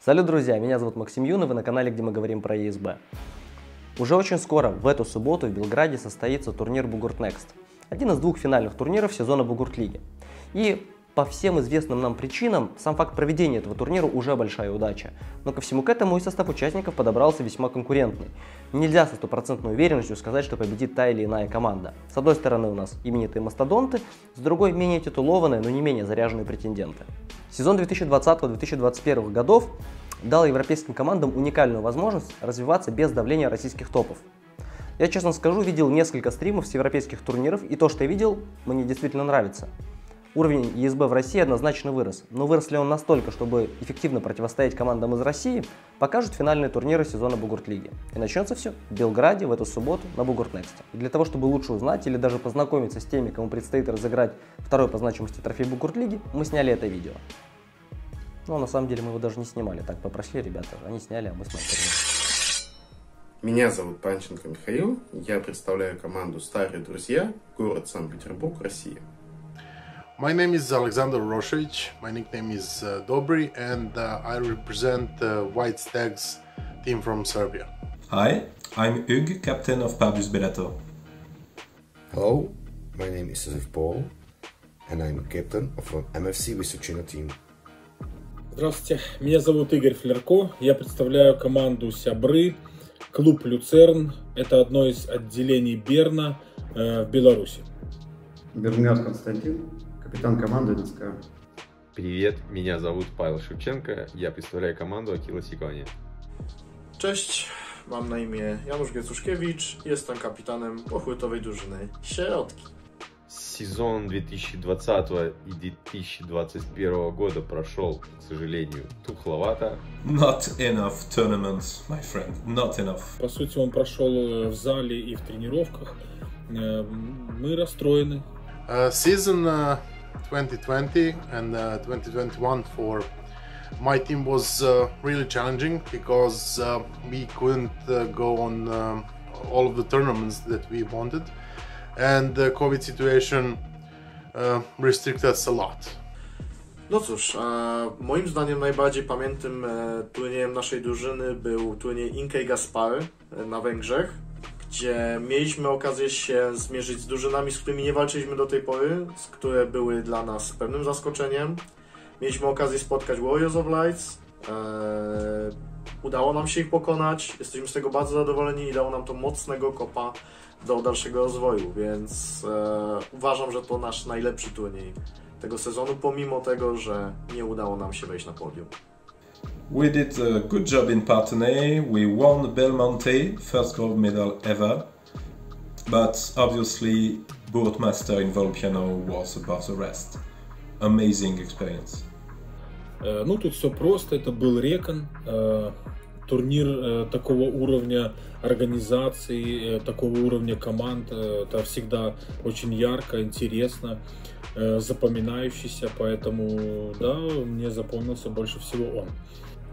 Салют, друзья! Меня зовут Максим Юн, и вы на канале, где мы говорим про ЕСБ. Уже очень скоро, в эту субботу, в Белграде состоится турнир Бугурт Next. Один из двух финальных турниров сезона Бугурт-лиги. И по всем известным нам причинам, сам факт проведения этого турнира уже большая удача. Но ко всему к этому и состав участников подобрался весьма конкурентный. Нельзя со стопроцентной уверенностью сказать, что победит та или иная команда. С одной стороны у нас именитые мастодонты, с другой менее титулованные, но не менее заряженные претенденты. Сезон 2020-2021 годов дал европейским командам уникальную возможность развиваться без давления российских топов. Я, честно скажу, видел несколько стримов с европейских турниров, и то, что я видел, мне действительно нравится. Уровень ЕСБ в России однозначно вырос, но вырос ли он настолько, чтобы эффективно противостоять командам из России, покажут финальные турниры сезона Бугурт-лиги. И начнется все в Белграде в эту субботу на Бугурт Next. И для того, чтобы лучше узнать или даже познакомиться с теми, кому предстоит разыграть второй по значимости трофей Бугурт-лиги, мы сняли это видео. Но на самом деле мы его даже не снимали, так попросили ребята, они сняли, а мы смонтировали. Меня зовут Панченко Михаил, я представляю команду «Старые друзья», город Санкт-Петербург, Россия. My name is Alexander Roshevich, my nickname is Dobry, and I represent White Stags team from Serbia. Hi, I'm Hugues, captain of Pardus Bellator. Hello, my name is Joseph Paul, and I'm captain of MFC Vysočina team. Здравствуйте, меня зовут Игорь Флерко, я представляю команду Сябры, клуб Люцерн, это одно из отделений Берна в Беларуси. Бернгат Константин, капитан команды НСК. Привет, меня зовут Павел Шевченко, я представляю команду Aquila Sikanie. Cześć, mam na imię Janusz Giecuszkiewicz, jestem kapitanem pochłytowej drużyny Środki. Сезон 2020 и 2021 года прошел, к сожалению, тухловато. Not enough tournaments, my friend, not enough. По сути, он прошел в зале и в тренировках. Мы расстроены. Season 2020 and 2021 for my team was really challenging because we couldn't go on all of the tournaments that we wanted, and the COVID situation restricted us a lot. No cóż, moim zdaniem najbardziej pamiętnym turniejem naszej drużyny był turniej Inkej Gaspary na Węgrzech, gdzie mieliśmy okazję się zmierzyć z drużynami, z którymi nie walczyliśmy do tej pory, które były dla nas pewnym zaskoczeniem. Mieliśmy okazję spotkać Warriors of Lights, udało nam się ich pokonać, jesteśmy z tego bardzo zadowoleni i dało nam to mocnego kopa do dalszego rozwoju, więc uważam, że to nasz najlepszy turniej tego sezonu, pomimo tego, że nie udało nam się wejść na podium. We did a good job in Parthenay, we won Belmonte, first gold medal ever, but obviously Bourtmaster in Volpiano was above the rest. Amazing experience. Ну, тут все просто, это был Рекон, турнир такого уровня организации, такого уровня команд, это всегда очень ярко, интересно, запоминающийся, поэтому, да, мне запомнился больше всего он.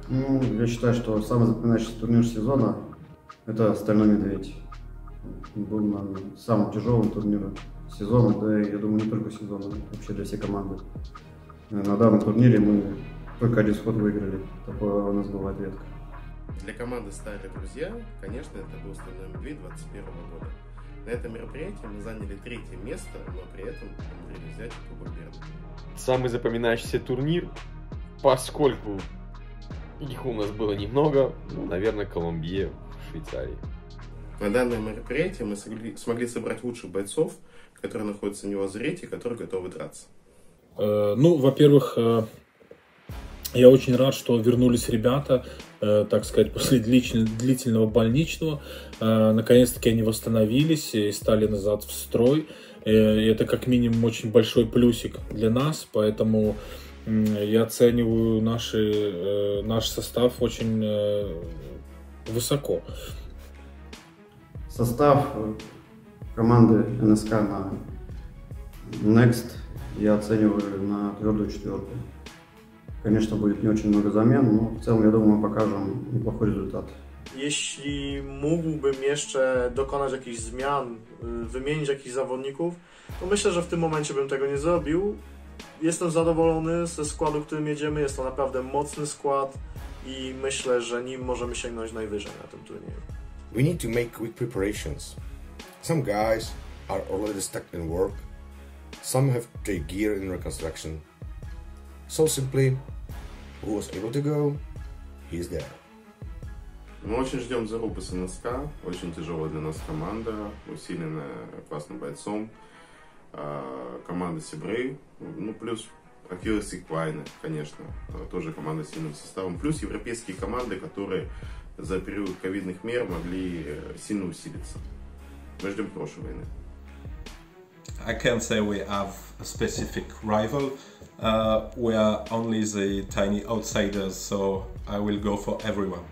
Ну, я считаю, что самый запоминающийся турнир сезона – это «Стальной медведь». Он был, наверное, самым тяжелым турниром сезона, да и, я думаю, не только сезона, вообще для всей команды. На данном турнире мы только один сход выиграли, такое у нас бывает редко. Для команды «Старые друзья», конечно, это был «Стальной медведь» 2021 года. На этом мероприятии мы заняли 3-е место, но при этом умудрились взять Кубок Берна. Самый запоминающийся турнир, поскольку их у нас было немного, ну, наверное, Колумбия в Швейцарии. На данное мероприятие мы смогли собрать лучших бойцов, которые находятся в него зрите и которые готовы драться. Ну, во-первых, я очень рад, что вернулись ребята, так сказать, после длительного больничного. Наконец-таки они восстановились и стали назад в строй. И это как минимум очень большой плюсик для нас, поэтому я оцениваю наш состав очень высоко. Состав команды НСК на Next я оцениваю на твердую четверку. Конечно, будет не очень много замен, но в целом, я думаю, мы покажем неплохой результат. Jeśli mógłbym jeszcze dokonać jakichś zmian, wymienić jakichś zawodników, to myślę, że w tym momencie bym tego nie zrobił. Jestem zadowolony ze składu, którym jedziemy. Jest to naprawdę mocny skład. i myślę, że nim możemy sięgnąć najwyżej na tym turnieju. We need to make quick preparations. Some guys are already stuck in work. Some have to take gear in reconstruction. So simply, who was able to go, he is there. Мы очень ждем зарубы с НСК. Очень тяжелая для нас команда, усиленная классным бойцом. Команда Сибрей, ну плюс Акилос и Квайны, конечно, тоже команда с сильным составом. Плюс европейские команды, которые за период ковидных мер могли сильно усилиться. Мы ждем хорошей войны. I can't say we have a specific rival. We are only the tiny outsiders, so I will go for everyone.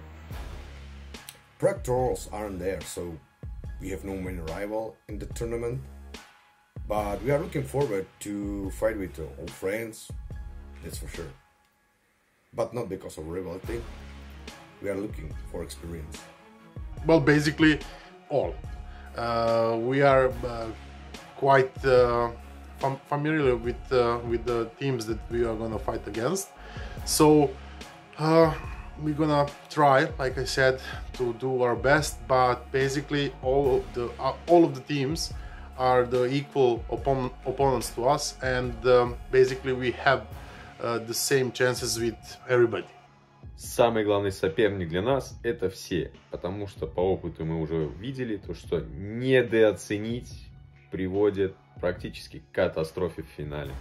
Prague Trolls aren't there, so we have no main rival in the tournament. But we are looking forward to fight with old friends, that's for sure. But not because of rivalry, we are looking for experience. Well, basically, all. We are quite familiar with the teams that we are gonna fight against. So we're gonna try, like I said, to do our best. But basically, all of the teams are the equal opponents to us, and basically we have the same chances with everybody. Самый главный соперник для нас — это все, потому что по опыту мы уже видели то, что недооценить приводит практически к катастрофе в финале.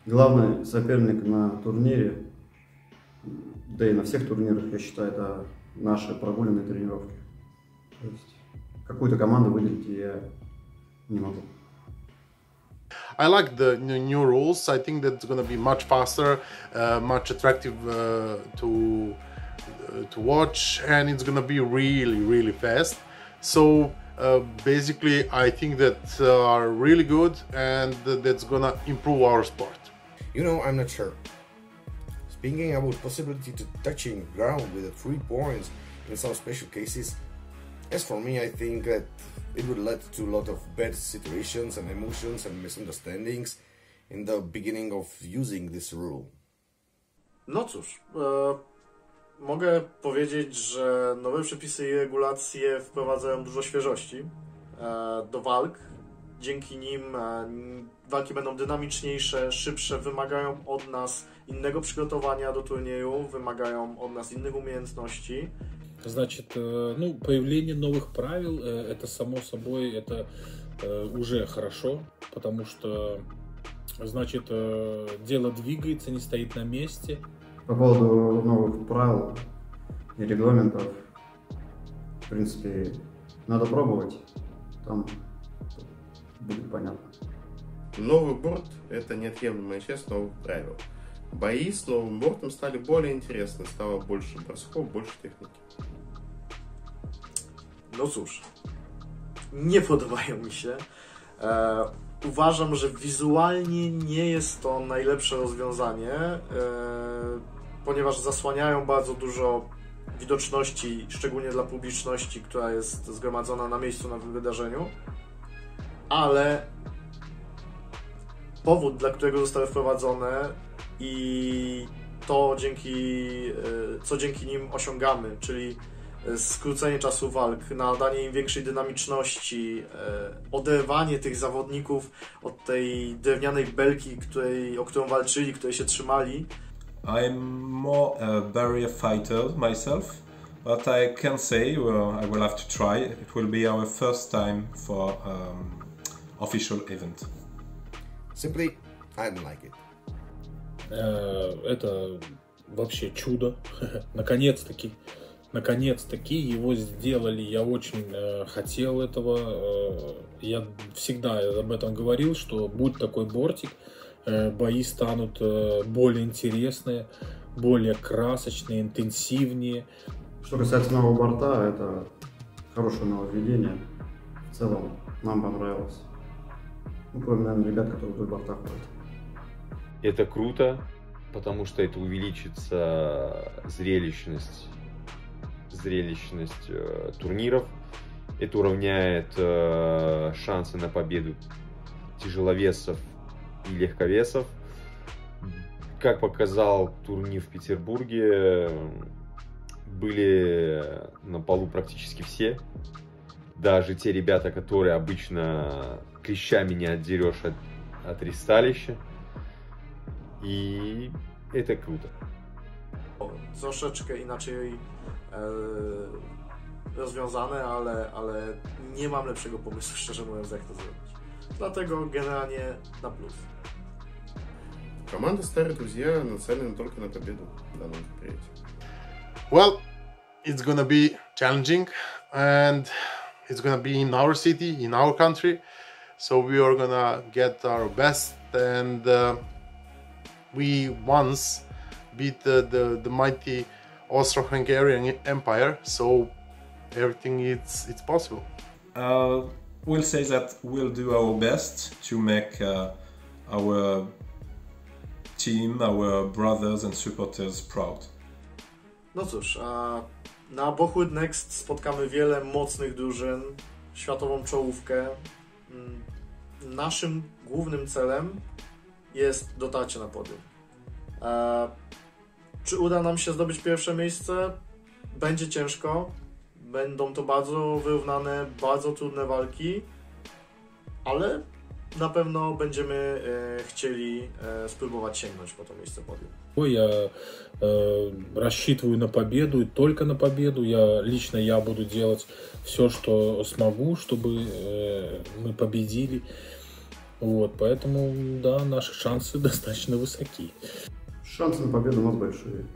Главный соперник на турнире, да и на всех турнирах, я считаю, это наши прогуленные тренировки. То есть какую-то команду выделить я не могу. I like the new rules. I think that's going to be much faster, much attractive to watch, and it's going to be really fast. So basically, I think that are really good, and that's going to improve our sport. You know, I'm not sure. Speaking about possibility to touching ground with the 3 points in some special cases, as for me, I think that it would lead to a lot of bad situations and emotions and misunderstandings in the beginning of using this rule. No cóż, mogę powiedzieć, że nowe przepisy i regulacje wprowadzają dużo świeżości do walk. Dzięki nim walki będą dynamiczniejsze, szybsze, wymagają od nas innego przygotowania do turnieju, wymagają od nas innych umiejętności. Значит, ну, появление новых правил, это само собой, это уже хорошо, потому что, значит, дело двигается, не стоит на месте. По поводу новых правил и регламентов, в принципе, надо пробовать, там будет понятно. Новый борт – это неотъемлемая часть новых правил. Бои с новым бортом стали более интересны, стало больше бросков, больше техники. No cóż, nie podobają mi się. Uważam, że wizualnie nie jest to najlepsze rozwiązanie, ponieważ zasłaniają bardzo dużo widoczności, szczególnie dla publiczności, która jest zgromadzona na miejscu na wydarzeniu, ale powód, dla którego zostały wprowadzone i to, co dzięki nim osiągamy, czyli skrócenie czasu walk, nadanie im większej dynamiczności, oderwanie tych zawodników od tej drewnianej belki, o którą walczyli, której się trzymali. I'm more a barrier fighter myself, but I can say I will have to try. It will be our first time for official event. Simply, I don't like it. Это вообще чудо. Наконец-таки его сделали. Я очень хотел этого. Я всегда об этом говорил, что будет такой бортик, бои станут более интересные, более красочные, интенсивнее. Что касается нового борта, это хорошее нововведение. В целом нам понравилось. Ну, кроме, наверное, ребят, которые в бортах ходят. Это круто, потому что это увеличится зрелищность турниров. Это уравняет шансы на победу тяжеловесов и легковесов. как показал турнир в Петербурге, были на полу практически все. Даже те ребята, которые обычно клещами не отдерешь от ристалища. I to kruto. Troszeczkę inaczej rozwiązane, ale nie mam lepszego pomysłu, szczerze mówiąc, jak to zrobić. Dlatego generalnie na plus. Команда «Старые друзья» нацелена только на победу в данном предприятии. Well, it's gonna be challenging, and it's gonna be in our city, in our country. So we are gonna get our best, and we once beat the mighty Austro-Hungarian Empire. So everything it's possible. We'll say that we'll do our best to make our team, our brothers and supporters proud. No cóż, na Bocholt Next spotkamy wiele mocnych drużyn, światową czołówkę. Naszym głównym celem jest dotarcie na podium. Czy uda nam się zdobyć pierwsze miejsce? Będzie ciężko. Będą to bardzo wyrównane, bardzo trudne walki, ale na pewno będziemy chcieli spróbować sięgnąć po to miejsce podium. Я рассчитываю на победу и только на победу. Лично я буду делать все, что смогу, чтобы мы победили. Вот, поэтому, да, наши шансы достаточно высоки. Шансы на победу у нас большие.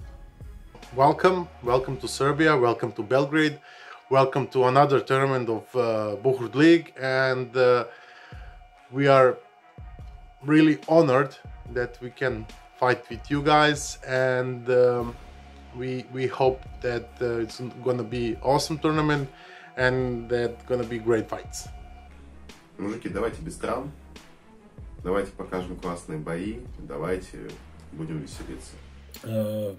Welcome to Serbia, welcome to Belgrade, welcome to another tournament of Bocholt League, and we are really honored that we can fight with you guys, and we hope that it's gonna be awesome tournament and that gonna be great fights. Мужики, давайте без травм, давайте покажем классные бои, давайте будем веселиться.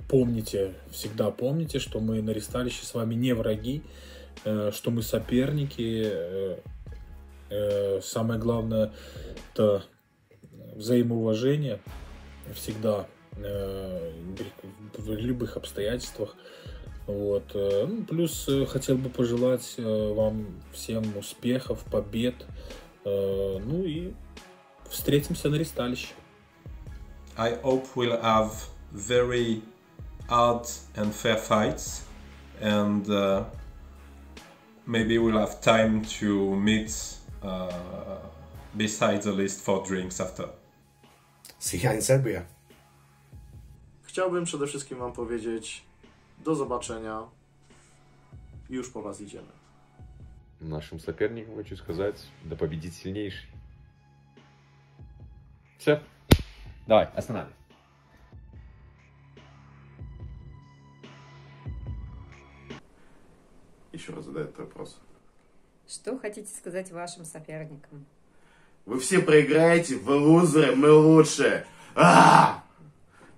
Помните, всегда помните, что мы на ристалище с вами не враги, что мы соперники. Самое главное — это взаимоуважение всегда в любых обстоятельствах. Вот. Плюс хотел бы пожелать вам всем успехов, побед. Ну и встретимся на ристалище. I hope we'll have very hard and fair fights, and maybe we'll have time to meet beside the list for drinks after. See you in Serbia. Chciałbym przede wszystkim wam powiedzieć do zobaczenia. Już po was idziemy. Нашим соперникам хочу сказать, да победит сильнейший. Все. Давай, останавливай. Еще раз задай этот вопрос. Что хотите сказать вашим соперникам? Вы все проиграете, вы лузеры, мы лучше.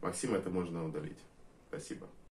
Максим, это можно удалить. Спасибо.